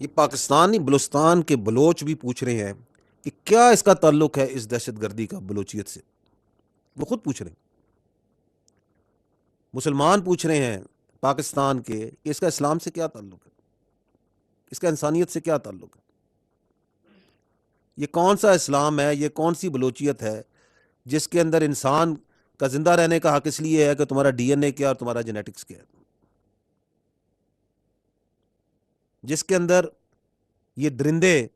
یہ پاکستانی بلوچستان کے بلوچ بھی پوچھ رہے ہیں کہ کیا اس کا تعلق ہے اس دہشت گردی کا بلوچیت سے. وہ خود پوچھ رہے ہیں. مسلمان پوچھ رہے ہیں پاکستان کے کہ اس کا اسلام سے کیا تعلق ہے, اس کا انسانیت سے کیا تعلق ہے. یہ کون سا اسلام ہے, یہ کون سی بلوچیت ہے جس کے اندر انسان کا زندہ رہنے کا حق اس لیے ہے کہ تمہارا ڈی این اے کیا اور تمہارا جینیٹکس کیا ہے, جس کے اندر یہ درندے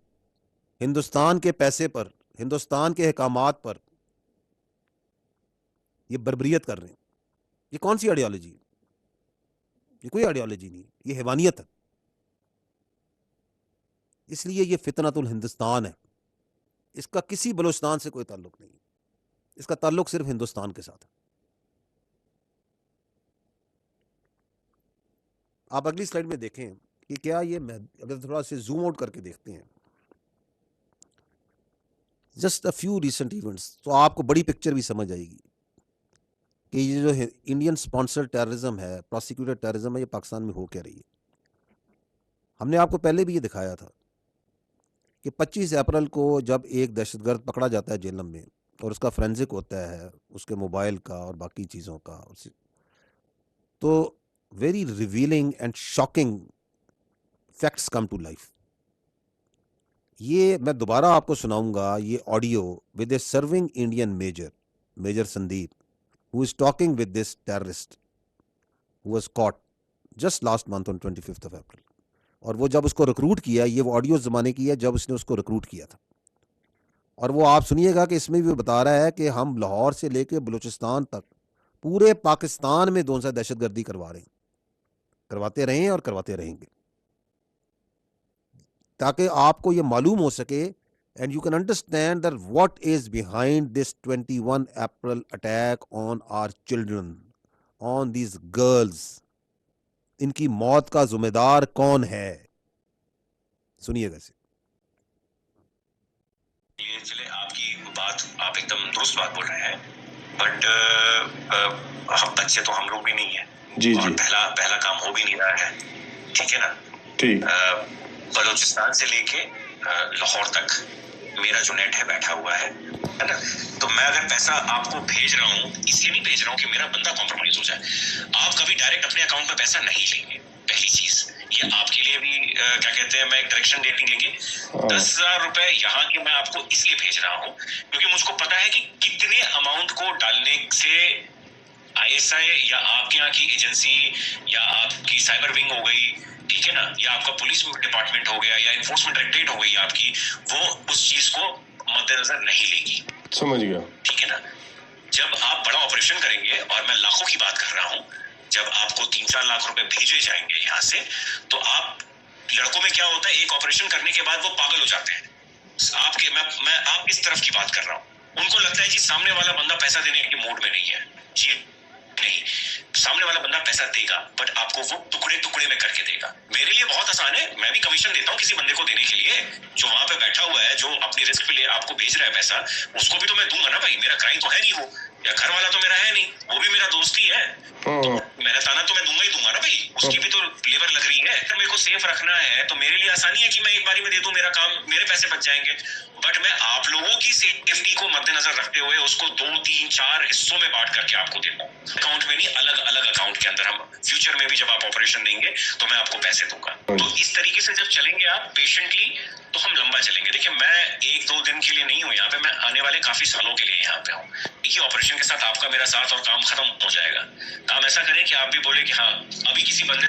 ہندوستان کے پیسے پر, ہندوستان کے احکامات پر یہ بربریت کر رہے ہیں. یہ کون سی آئیڈیالوجی ہے؟ یہ کوئی آئیڈیالوجی نہیں, یہ حیوانیت ہے. اس لیے یہ فتنۃ الہندوستان ہے. اس کا کسی بلوچستان سے کوئی تعلق نہیں ہے, اس کا تعلق صرف ہندوستان کے ساتھ ہے. آپ اگلی سلائیڈ میں دیکھیں کہ کیا یہ, اگر تھوڑا سے زوم آؤٹ کر کے دیکھتے ہیں just a few recent events, تو آپ کو بڑی پکچر بھی سمجھ آئے گی کہ یہ جو انڈین سپانسر ٹیررزم ہے, پروسیکیوٹڈ ٹیررزم ہے, یہ پاکستان میں ہو کیا رہی ہے. ہم نے آپ کو پہلے بھی یہ دکھایا تھا کہ 25 اپریل کو جب ایک دہشت گرد پکڑا جاتا ہے جیلم میں اور اس کا فرینزک ہوتا ہے اس کے موبائل کا اور باقی چیزوں کا, تو very revealing and shocking facts come to life. یہ میں دوبارہ آپ کو سناؤں گا یہ audio with a serving Indian major Sandeep who is talking with this terrorist who was caught just last month on 25th of April. اور وہ جب اس کو ریکروٹ کیا, یہ وہ آڈیو زمانے کی ہے جب اس نے اس کو ریکروٹ کیا تھا, اور وہ آپ سنیے گا کہ اس میں بھی بتا رہا ہے کہ ہم لاہور سے لے کے بلوچستان تک پورے پاکستان میں دون سا دہشت گردی کروا رہے ہیں, کرواتے رہے ہیں اور کرواتے رہیں گے, تاکہ آپ کو یہ معلوم ہو سکے and you can understand that what is behind this 21 April attack on our children, on these girls. ان کی موت کا ذمہ دار کون ہے, سنیے گا. یہ چلے آپ کی بات, آپ ایک دم درست بات بول رہے ہیں, بٹ ہم بچے تو ہم لوگ بھی نہیں ہیں جی, اور پہلا کام ہو بھی نہیں رہا ہے, ٹھیک ہے نا. ٹھیک, بلوچستان سے لے کے لاہور تک میرا جو نیٹ ہے بیٹھا ہوا ہے نا, تو میں اگر پیسہ آپ کو بھیج رہا ہوں اس لیے نہیں بھیج رہا ہوں کہ میرا بندہ کمپرومائز ہو جائے. آپ کبھی ڈائریکٹ اپنے اکاؤنٹ میں پیسہ نہیں لیں گے, پہلی چیز. یہ آپ کے لیے بھی کیا کہتے ہیں, میں ایک ڈائریکشن دے لیں گے. 10,000 روپے یہاں کے میں آپ کو اس لیے بھیج رہا ہوں کیونکہ مجھ کو پتا ہے کہ کتنے اماؤنٹ کو ڈالنے سے آئی ایس آئی یا آپ کے یہاں کی ایجنسی یا آپ کی سائبر ونگ ہو گئی, ٹھیک ہے نا, یا آپ کا پولیس ڈپارٹمنٹ ہو گیا یا انفورسمنٹ ڈائریکٹریٹ ہو گئی آپ کی, وہ اس چیز کو مد نظر نہیں لے گی. سمجھ گیا, ٹھیک ہے نا. جب آپ بڑا آپریشن کریں گے, اور میں لاکھوں کی بات کر رہا ہوں, جب آپ کو 3-4 لاکھ روپے بھیجے جائیں گے یہاں سے, تو آپ لڑکوں میں کیا ہوتا ہے, ایک آپریشن کرنے کے بعد وہ پاگل ہو جاتے ہیں. آپ کے میں آپ کس طرف کی بات کر رہا ہوں, ان کو لگتا ہے جی سامنے والا بندہ پیسہ دینے کے موڈ میں نہیں ہے. جی نہیں, سامنے والا بندہ پیسہ دے گا بٹ آپ کو وہ ٹکڑے ٹکڑے میں کر کے دے گا. میرے لیے بہت آسان ہے, میں بھی کمیشن دیتا ہوں کسی بندے کو دینے کے لیے جو وہاں پہ بیٹھا ہوا ہے, جو اپنی رسک پہ لے آپ کو بھیج رہا ہے پیسہ, اس کو بھی تو میں دوں گا نا بھائی, میرا کرائم تو ہے نہیں وہ, یا گھر والا تو میرا ہے نہیں, وہ بھی میرا دوست ہی ہے, تو میرا تانا تو میں دوں گا نا بھائی, اس کی بھی تو لیبر لگ رہی ہے. اگر میرے کو سیف رکھنا ہے تو میرے لیے آسانی ہے کہ میں ایک باری میں دے دوں, میرا کام, میرے پیسے بچ جائیں گے. بٹ میں آپ لوگوں کی سیفٹی کو مد نظر رکھتے ہوئے اس کو 2-3-4 حصوں میں بانٹ کر کے آپ کو دیتا ہوں, اکاؤنٹ میں نہیں, الگ الگ اکاؤنٹ کے اندر. ہم فیوچر میں بھی جب آپ آپریشن دیں گے تو میں آپ کو پیسے دوں گا. تو اس طریقے سے جب چلیں گے آپ پیشنٹلی, تو ہم لمبا چلیں گے. دیکھیں میں 1-2 دن کے لیے نہیں ہوں یہاں پہ, میں آنے والے کافی سالوں کے لیے یہاں پہ ہوں. دیکھیے آپریشن کے ساتھ آپ کا میرا ساتھ اور کام ختم ہو جائے گا. کام ایسا کریں کہ آپ بھی بولے کہ ہاں ابھی کسی بندے